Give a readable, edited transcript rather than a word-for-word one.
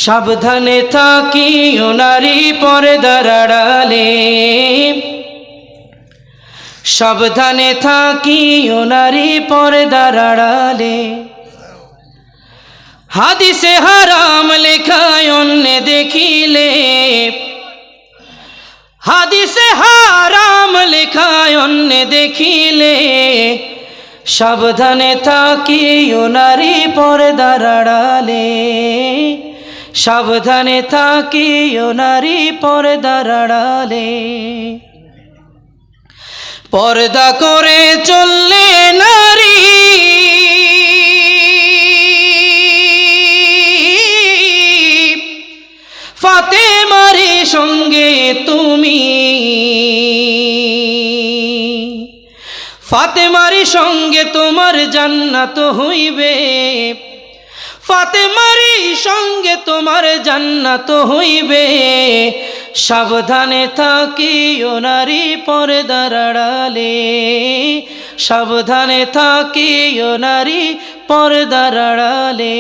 সাবধানে থাকিও নারী পর্দার আড়ালে, সাবধানে থাকিও নারী পর্দার আড়ালে। হাদিসে হারাম লেখায় অন্য দেখিলে, হাদিসে হারাম লেখায় অন্য দেখিলে, সাবধানে থাকিও নারী পর্দার আড়ালে, সাবধানে থাকিও নারী পর্দার আড়ালে। পর্দা করে চললে নারী ফাতেমার সঙ্গে তুমি, ফাতেমার সঙ্গে তোমার জান্নাত হইবে, ফাতেমার সঙ্গে তোমার জান্নাত হইবে। সাবধানে থাকিও নারী পর্দার আড়ালে, সাবধানে থাকিও নারী পর্দার আড়ালে।